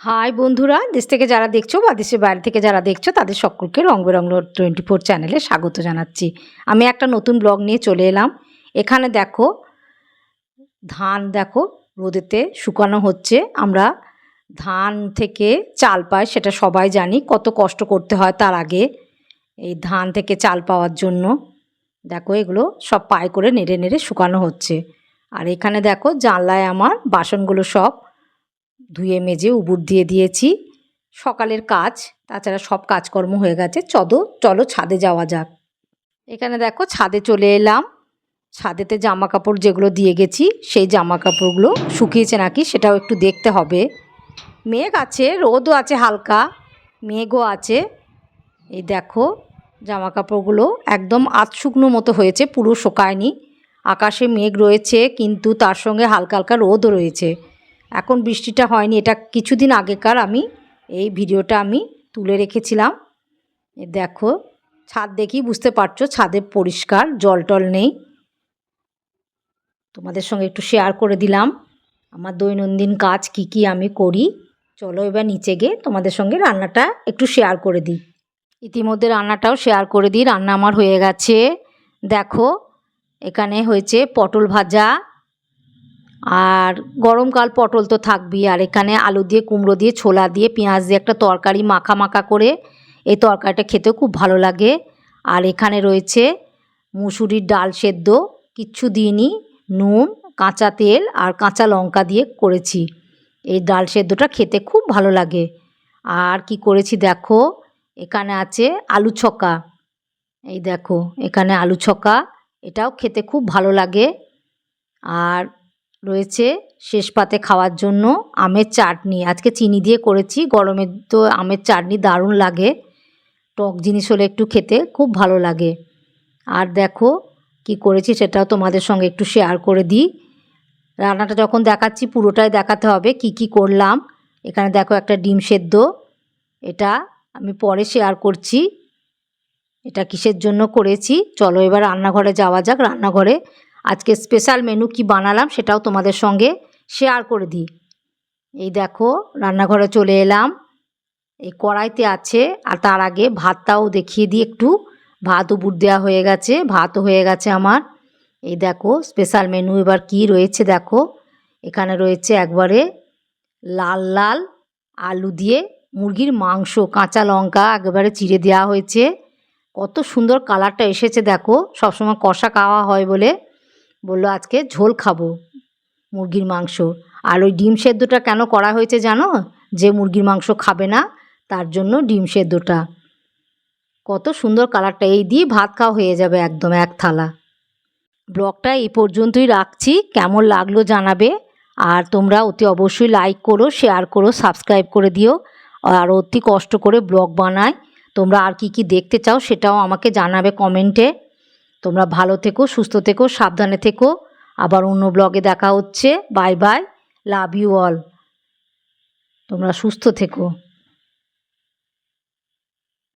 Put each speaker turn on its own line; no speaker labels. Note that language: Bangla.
হাই বন্ধুরা, দেশ থেকে যারা দেখছো বা দেশের বাইরে থেকে যারা দেখছো তাদের সকলকে রং বেরং 24 চ্যানেলে স্বাগত জানাচ্ছি। আমি একটা নতুন ব্লগ নিয়ে চলে এলাম। এখানে দেখো ধান রোদেতে শুকানো হচ্ছে। আমরা ধান থেকে চাল পাই, সেটা সবাই জানি। কত কষ্ট করতে হয় তার আগে এই ধান থেকে চাল পাওয়ার জন্য। দেখো এগুলো সব পায়ে করে নেড়ে নেড়ে শুকানো হচ্ছে। আর এখানে দেখো জানলায় আমার বাসনগুলো সব ধুয়ে মেজে উবুর দিয়ে দিয়েছি। সকালের কাজ, তাছাড়া সব কাজকর্ম হয়ে গেছে। চলো ছাদে যাওয়া যাক। এখানে দেখো ছাদে চলে এলাম। ছাদেতে জামা কাপড় যেগুলো দিয়ে গেছি সেই জামা কাপড়গুলো শুকিয়েছে নাকি সেটাও একটু দেখতে হবে। মেঘ আছে, রোদও আছে, হালকা মেঘও আছে। এই দেখো জামা কাপড়গুলো একদম আধ শুকনো মতো হয়েছে, পুরো শুকায়নি। আকাশে মেঘ রয়েছে কিন্তু তার সঙ্গে হালকা হালকা রোদও রয়েছে। এখন বৃষ্টিটা হয়নি, এটা কিছুদিন আগেকার আমি এই ভিডিওটা আমি তুলে রেখেছিলাম। দেখো ছাদ দেখি বুঝতে পারছো ছাদে পরিষ্কার, জল টল নেই। তোমাদের সঙ্গে একটু শেয়ার করে দিলাম আমার দৈনন্দিন কাজ কি কি আমি করি। চলো এবার নিচে গিয়ে তোমাদের সঙ্গে রান্নাটা একটু শেয়ার করে দিই। ইতিমধ্যে রান্নাটাও শেয়ার করে দিই। রান্না আমার হয়ে গেছে। দেখো এখানে হয়েছে পটল ভাজা, আর গরমকাল পটল তো থাকবেই। আর এখানে আলু দিয়ে, কুমড়ো দিয়ে, ছোলা দিয়ে, পেঁয়াজ দিয়ে একটা তরকারি মাখা মাখা করে। এই তরকারিটা খেতেও খুব ভালো লাগে। আর এখানে রয়েছে মুসুরির ডাল সেদ্ধ, কিচ্ছু দিইনি, নুন, কাঁচা তেল আর কাঁচা লঙ্কা দিয়ে করেছি। এই ডাল সেদ্ধটা খেতে খুব ভালো লাগে। আর কি করেছি দেখো, এখানে আছে আলু ছক্কা। এই দেখো এখানে আলু ছক্কা, এটাও খেতে খুব ভালো লাগে। আর রয়েছে শেষ পাতে খাওয়ার জন্য আমের চাটনি। আজকে চিনি দিয়ে করেছি। গরমের তো আমের চাটনি দারুণ লাগে, টক জিনিস হলে একটু খেতে খুব ভালো লাগে। আর দেখো কি করেছি সেটাও তোমাদের সঙ্গে একটু শেয়ার করে দিই। রান্নাটা যখন দেখাচ্ছি পুরোটাই দেখাতে হবে কি কি করলাম। এখানে দেখো একটা ডিম সেদ্ধ, এটা আমি পরে শেয়ার করছি এটা কিসের জন্য করেছি। চলো এবার রান্নাঘরে যাওয়া যাক। রান্নাঘরে আজকে স্পেশাল মেনু কি বানালাম সেটাও তোমাদের সঙ্গে শেয়ার করে দিই। এই দেখো রান্নাঘরে চলে এলাম। এই কড়াইতে আছে, আর তার আগে ভাতটাও দেখিয়ে দিই একটু। ভাত উবুর দেওয়া হয়ে গেছে, ভাতও হয়ে গেছে আমার। এই দেখো স্পেশাল মেনু এবার কি রয়েছে দেখো। এখানে রয়েছে একবারে লাল লাল আলু দিয়ে মুরগির মাংস, কাঁচা লঙ্কা একেবারে চিড়ে দেওয়া হয়েছে। কত সুন্দর কালারটা এসেছে দেখো। সবসময় কষা খাওয়া হয় বলে বললো আজকে ঝোল খাবো মুরগির মাংস। আর ওই ডিম সেদ্ধটা কেন করা হয়েছে জানো? যে মুরগির মাংস খাবে না তার জন্য ডিম সেদ্ধটা। কত সুন্দর কালারটা, এই দিয়ে ভাত খাওয়া হয়ে যাবে একদম এক থালা। ব্লগটা এই পর্যন্তই রাখছি। কেমন লাগলো জানাবে। আর তোমরা অতি অবশ্যই লাইক করো, শেয়ার করো, সাবস্ক্রাইব করে দিও। আর অতি কষ্ট করে ব্লগ বানাই। তোমরা আর কি কি দেখতে চাও সেটাও আমাকে জানাবে কমেন্টে। তোমরা ভালো থেকো, সুস্থ থেকো, সাবধানে থেকো। আবার অন্য ব্লগে দেখা হচ্ছে। Bye bye, love you all. তোমরা সুস্থ থেকো।